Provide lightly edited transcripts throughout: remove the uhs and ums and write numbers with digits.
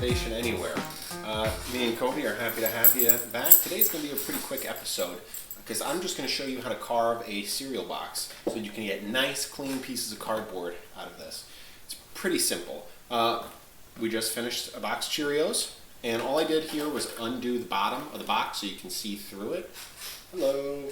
Innovation Anywhere. Me and Kovy are happy to have you back. Today's going to be a pretty quick episode because I'm just going to show you how to carve a cereal box so you can get nice, clean pieces of cardboard out of this. It's pretty simple. We just finished a box of Cheerios, and all I did here was undo the bottom of the box so you can see through it. Hello.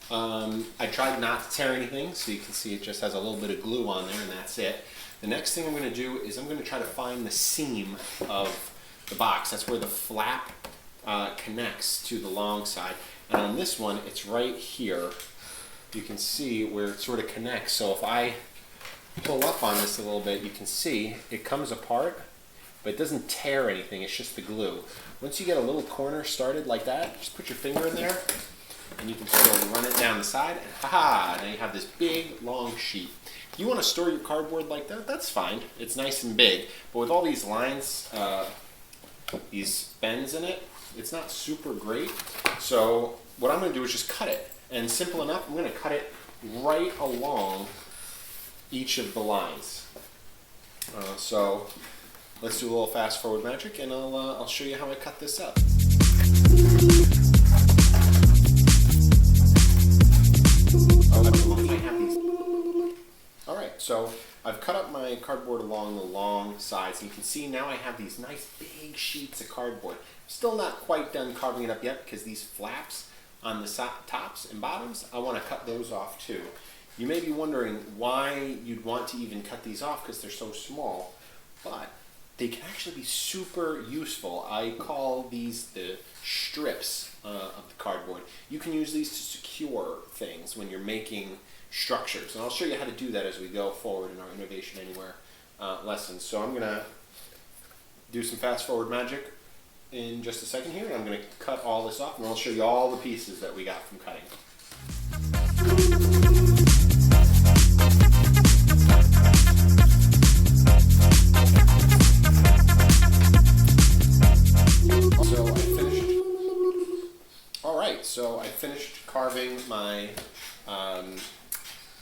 I tried not to tear anything, so you can see it just has a little bit of glue on there, and that's it. The next thing I'm going to do is I'm going to try to find the seam of the box. That's where the flap connects to the long side. And on this one, it's right here. You can see where it sort of connects. So if I pull up on this a little bit, you can see it comes apart, but it doesn't tear anything. It's just the glue. Once you get a little corner started like that, just put your finger in there, and you can sort of run it down the side, and ha-ha, now you have this big, long sheet. If you want to store your cardboard like that, that's fine. It's nice and big. But with all these lines, these bends in it, it's not super great. So what I'm going to do is just cut it. And simple enough, I'm going to cut it right along each of the lines. So let's do a little fast forward magic, and I'll show you how I cut this up. Alright, so I've cut up my cardboard along the long sides, and you can see now I have these nice big sheets of cardboard. Still not quite done carving it up yet because these flaps on the tops and bottoms, I want to cut those off too. You may be wondering why you'd want to even cut these off because they're so small, but they can actually be super useful. I call these the strips of the cardboard. You can use these to secure things when you're making structures, and I'll show you how to do that as we go forward in our Innovation Anywhere lessons. So I'm going to do some fast forward magic in just a second here, and I'm going to cut all this off, and I'll show you all the pieces that we got from cutting. So I finished carving my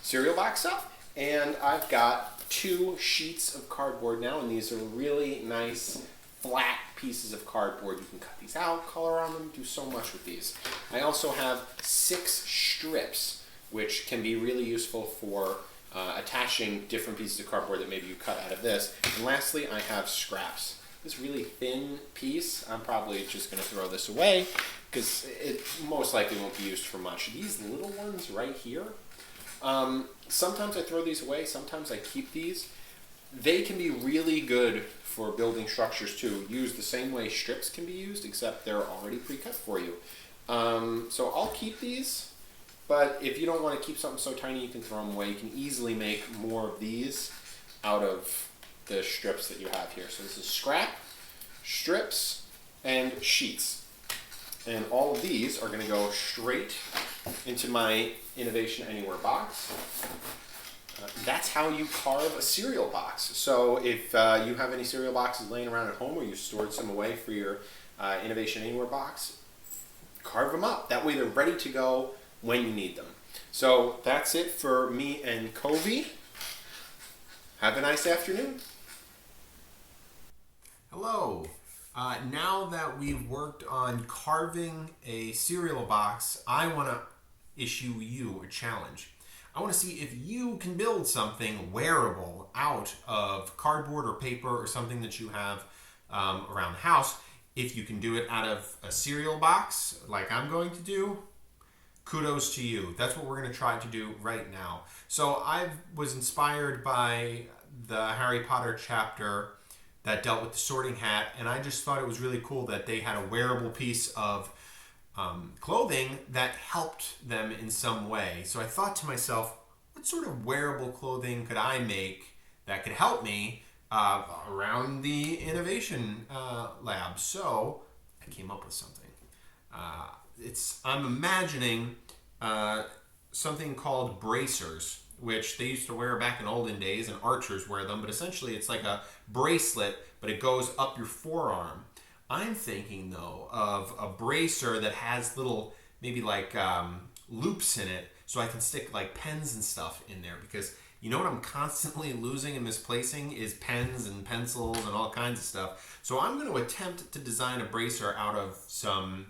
cereal box up, and I've got 2 sheets of cardboard now, and these are really nice flat pieces of cardboard. You can cut these out, color on them, do so much with these. I also have 6 strips, which can be really useful for attaching different pieces of cardboard that maybe you cut out of this. And lastly, I have scraps. This really thin piece, I'm probably just going to throw this away because it most likely won't be used for much. These little ones right here, sometimes I throw these away, sometimes I keep these. They can be really good for building structures too, used the same way strips can be used, except they're already pre-cut for you. So I'll keep these, but if you don't want to keep something so tiny you can throw them away, you can easily make more of these out of the strips that you have here. So this is scrap, strips, and sheets. And all of these are going to go straight into my Innovation Anywhere box. That's how you carve a cereal box. So if you have any cereal boxes laying around at home or you stored some away for your Innovation Anywhere box, carve them up. That way they're ready to go when you need them. So that's it for me and Kovy. Have a nice afternoon. Hello. Now that we've worked on carving a cereal box, I want to issue you a challenge. I want to see if you can build something wearable out of cardboard or paper or something that you have around the house. If you can do it out of a cereal box like I'm going to do, kudos to you. That's what we're going to try to do right now. So I was inspired by the Harry Potter chapter that dealt with the Sorting Hat, and I just thought it was really cool that they had a wearable piece of clothing that helped them in some way. So I thought to myself, what sort of wearable clothing could I make that could help me around the innovation lab? So I came up with something. I'm imagining something called bracers, which they used to wear back in olden days, and archers wear them, but essentially it's like a bracelet, but it goes up your forearm. I'm thinking, though, of a bracer that has little, maybe like loops in it, so I can stick like pens and stuff in there, because You know what I'm constantly losing and misplacing is pens and pencils and all kinds of stuff. So I'm going to attempt to design a bracer out of some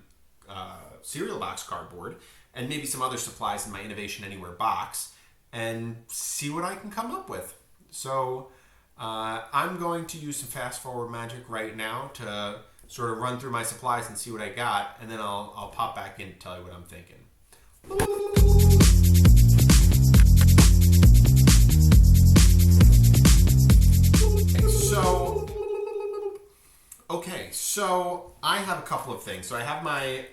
cereal box cardboard and maybe some other supplies in my Innovation Anywhere box and see what I can come up with. So I'm going to use some fast forward magic right now to sort of run through my supplies and see what I got, and then I'll pop back in and tell you what I'm thinking. So I have a couple of things. So I have my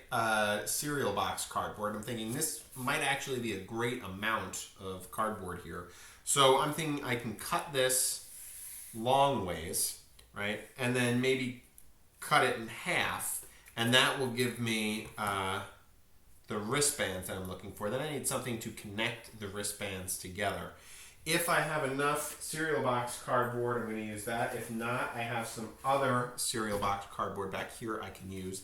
cereal box cardboard. I'm thinking this might actually be a great amount of cardboard here. So I'm thinking I can cut this long ways, right? And then maybe cut it in half, and that will give me the wristbands that I'm looking for. Then I need something to connect the wristbands together. If I have enough cereal box cardboard, I'm going to use that. If not, I have some other cereal box cardboard back here I can use.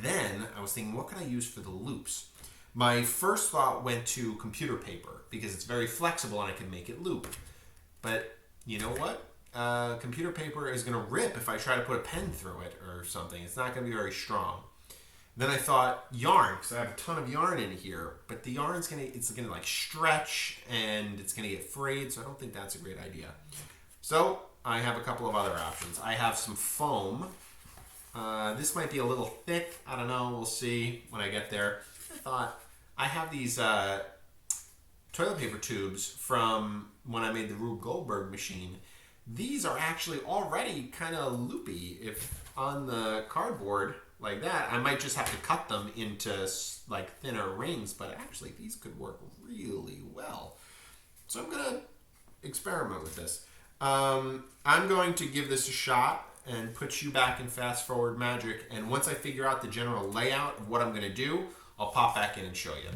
Then I was thinking, what can I use for the loops? My first thought went to computer paper because it's very flexible and I can make it loop. But you know what? Computer paper is going to rip if I try to put a pen through it or something. It's not going to be very strong. Then I thought yarn, because I have a ton of yarn in here, but the yarn's it's gonna like stretch and it's gonna get frayed, so I don't think that's a great idea. So I have a couple of other options. I have some foam. This might be a little thick. I don't know. We'll see when I get there. I thought I have these toilet paper tubes from when I made the Rube Goldberg machine. These are actually already kind of loopy. If on the cardboard like that, I might just have to cut them into like thinner rings, but actually these could work really well. So I'm gonna experiment with this. I'm going to give this a shot and put you back in fast forward magic, and once I figure out the general layout of what I'm gonna do, I'll pop back in and show you.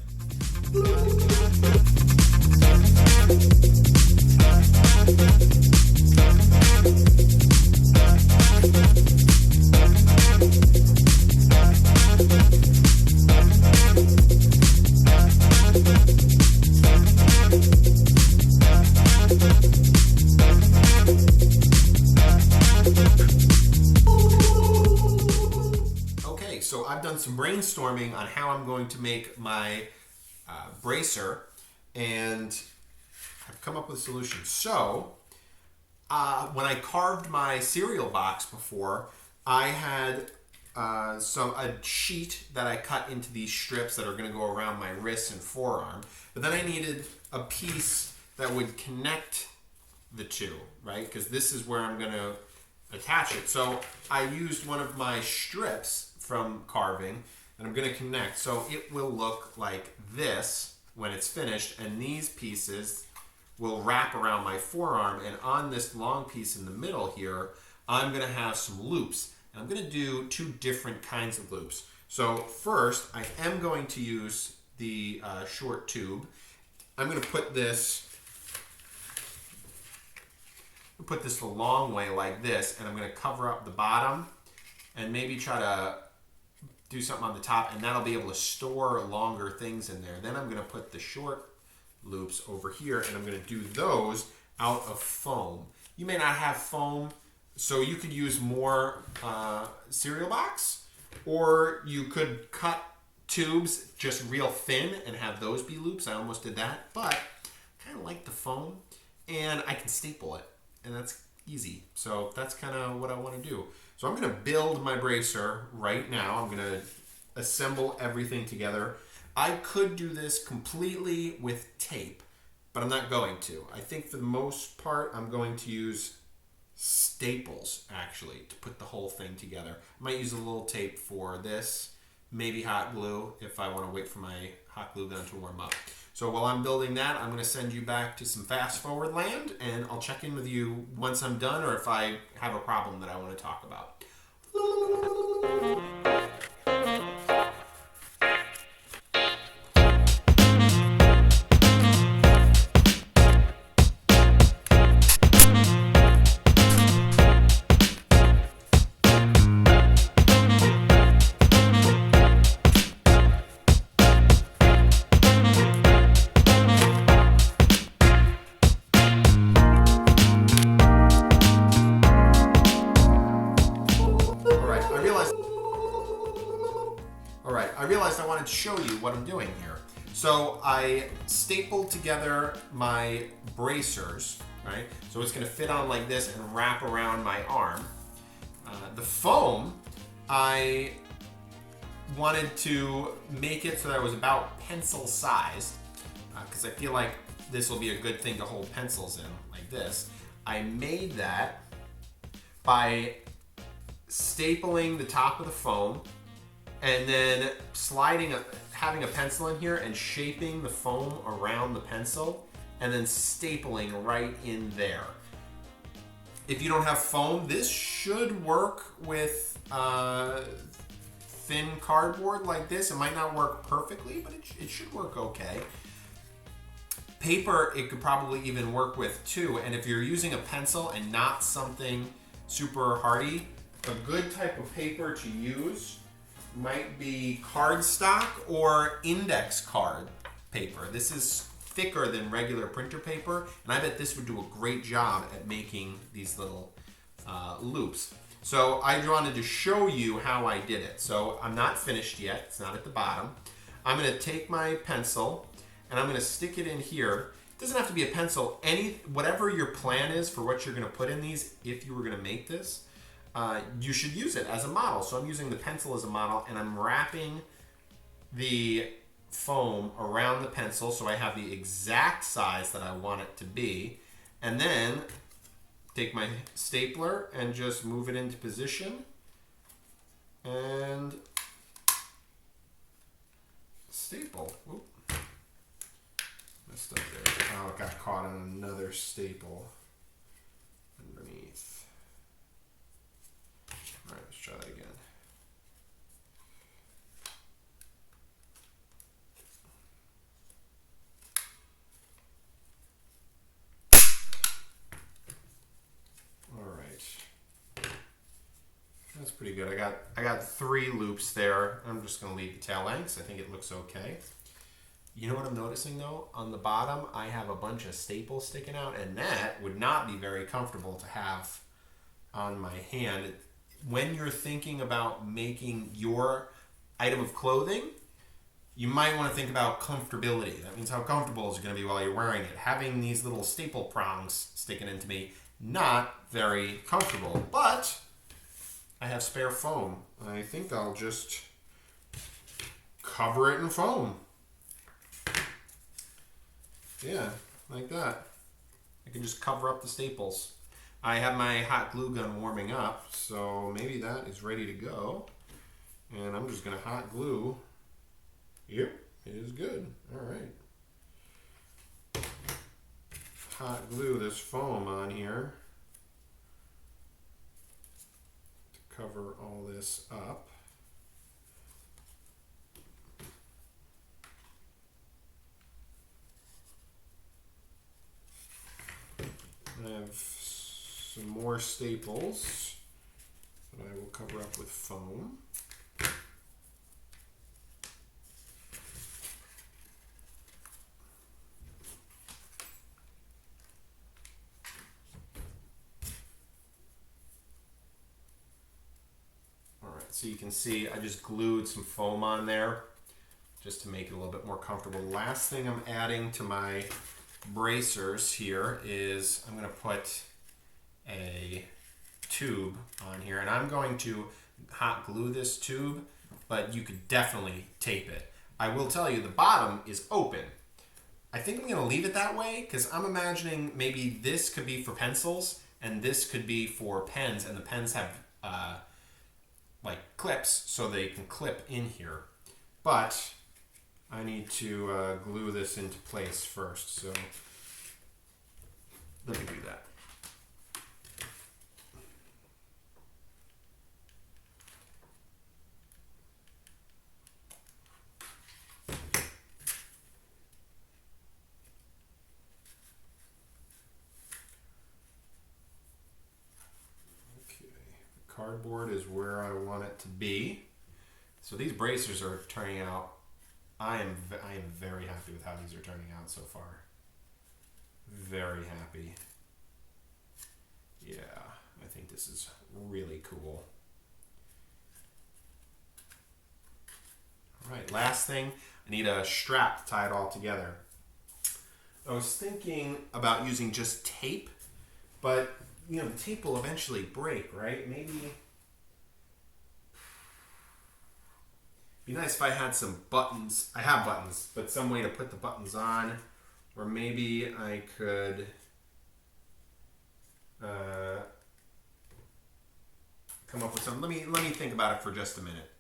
Okay, so I've done some brainstorming on how I'm going to make my bracer, and I've come up with a solution. So when I carved my cereal box before, I had a sheet that I cut into these strips that are going to go around my wrist and forearm. But then I needed a piece that would connect the two, right? Because this is where I'm going to attach it. So I used one of my strips from carving, and I'm going to connect. So it will look like this when it's finished, and these pieces will wrap around my forearm, and on this long piece in the middle here, I'm going to have some loops. And I'm going to do two different kinds of loops. So first, I am going to use the short tube. I'm going to put this the long way like this, and I'm going to cover up the bottom and maybe try to do something on the top, and that'll be able to store longer things in there. Then I'm going to put the short loops over here, and I'm going to do those out of foam. You may not have foam, so you could use more cereal box, or you could cut tubes just real thin and have those be loops. I almost did that, but I kind of like the foam, and I can staple it, and that's easy. So that's kind of what I want to do. So I'm going to build my bracer right now. I'm going to assemble everything together. I could do this completely with tape, but I'm not going to. I think for the most part, I'm going to use staples, actually, to put the whole thing together. I might use a little tape for this, maybe hot glue if I want to wait for my hot glue gun to warm up. So while I'm building that, I'm going to send you back to some fast forward land, and I'll check in with you once I'm done, or if I have a problem that I want to talk about. realized I wanted to show you what I'm doing here. So I stapled together my bracers, right? So it's gonna fit on like this and wrap around my arm. The foam, I wanted to make it so that it was about pencil sized, because I feel like this will be a good thing to hold pencils in, like this. I made that by stapling the top of the foam and then having a pencil in here and shaping the foam around the pencil and then stapling right in there. If you don't have foam, this should work with thin cardboard like this. It might not work perfectly, but it should work okay. Paper, it could probably even work with too. And if you're using a pencil and not something super hardy, a good type of paper to use might be cardstock or index card paper. This is thicker than regular printer paper, and I bet this would do a great job at making these little loops. So I wanted to show you how I did it. So I'm not finished yet, it's not at the bottom. I'm gonna take my pencil and I'm gonna stick it in here. It doesn't have to be a pencil, whatever your plan is for what you're gonna put in these, if you were gonna make this, you should use it as a model. So I'm using the pencil as a model and I'm wrapping the foam around the pencil so I have the exact size that I want it to be. And then take my stapler and just move it into position and staple. Oop. Messed up there. Oh, it got caught on another staple underneath. All right, let's try that again. All right, that's pretty good. I got 3 loops there. I'm just gonna leave the tail lengths. I think it looks okay. You know what I'm noticing though? On the bottom, I have a bunch of staples sticking out, and that would not be very comfortable to have on my hand. When you're thinking about making your item of clothing, you might want to think about comfortability. That means how comfortable is it going to be while you're wearing it. Having these little staple prongs sticking into me, not very comfortable, but I have spare foam. I think I'll just cover it in foam. Yeah, like that. I can just cover up the staples. I have my hot glue gun warming up, so maybe that is ready to go. And I'm just gonna hot glue. Yep, it is good. All right. Hot glue this foam on here to cover all this up. I have some more staples that I will cover up with foam. All right, so you can see I just glued some foam on there just to make it a little bit more comfortable. The last thing I'm adding to my bracers here is I'm going to put a tube on here, and I'm going to hot glue this tube, but you could definitely tape it. I will tell you the bottom is open. I think I'm going to leave it that way because I'm imagining maybe this could be for pencils and this could be for pens, and the pens have like clips so they can clip in here. But I need to glue this into place first, so let me do that. Okay, the cardboard is where I want it to be. So these bracers are turning out. I am very happy with how these are turning out so far. Very happy. Yeah, I think this is really cool. All right, last thing, I need a strap to tie it all together. I was thinking about using just tape, but the tape will eventually break, right? Maybe it'd be nice if I had some buttons. I have buttons, but some way to put the buttons on, or maybe I could come up with something. Let me think about it for just a minute.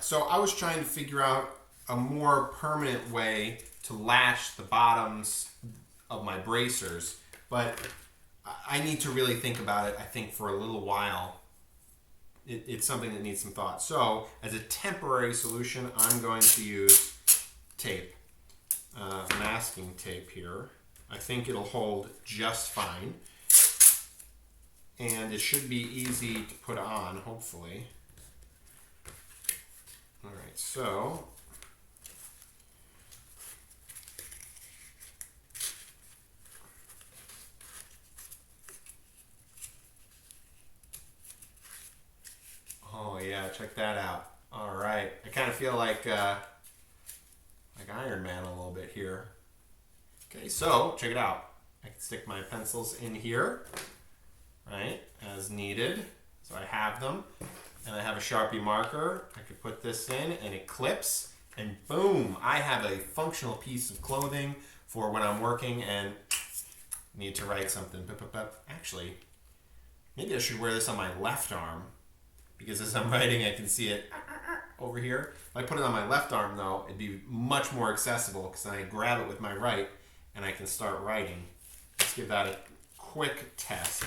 So I was trying to figure out a more permanent way to lash the bottoms of my bracers, but I need to really think about it, I think, for a little while. It's something that needs some thought. So as a temporary solution, I'm going to use tape, masking tape here. I think it'll hold just fine, and it should be easy to put on, hopefully. All right, so oh yeah, check that out. All right, I kind of feel like Iron Man a little bit here. Okay, so check it out. I can stick my pencils in here, right, as needed. So I have them. And I have a Sharpie marker. I could put this in and it clips, and boom, I have a functional piece of clothing for when I'm working and need to write something. Actually, maybe I should wear this on my left arm, because as I'm writing I can see it over here. If I put it on my left arm though, it'd be much more accessible, because then I grab it with my right and I can start writing. Let's give that a quick test.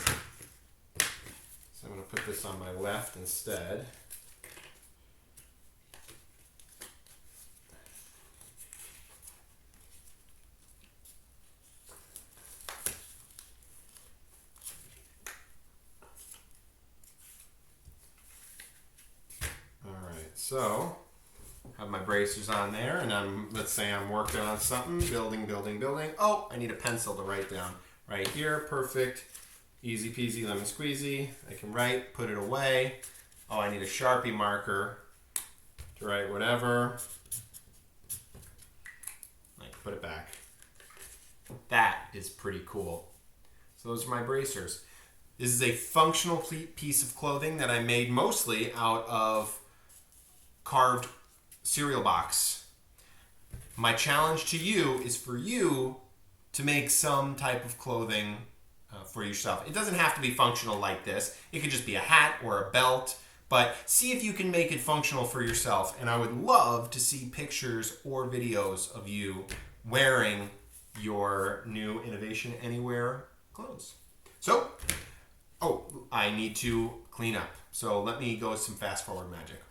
So I'm going to put this on my left instead. All right, so I have my bracers on there, and let's say I'm working on something, building. Oh, I need a pencil to write down. Right here, perfect. Easy peasy lemon squeezy. I can write, put it away. Oh, I need a Sharpie marker to write whatever. I can put it back. That is pretty cool. So those are my bracers. This is a functional piece of clothing that I made mostly out of carved cereal box. My challenge to you is for you to make some type of clothing for yourself. It doesn't have to be functional like this. It could just be a hat or a belt, but see if you can make it functional for yourself. And I would love to see pictures or videos of you wearing your new Innovation Anywhere clothes. So, I need to clean up. So let me go with some fast forward magic.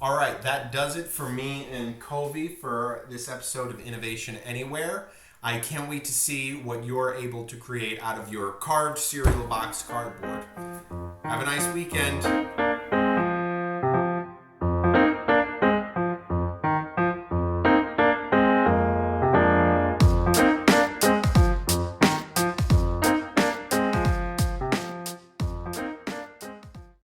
All right, that does it for me and Kovy for this episode of Innovation Anywhere. I can't wait to see what you're able to create out of your carved cereal box cardboard. Have a nice weekend.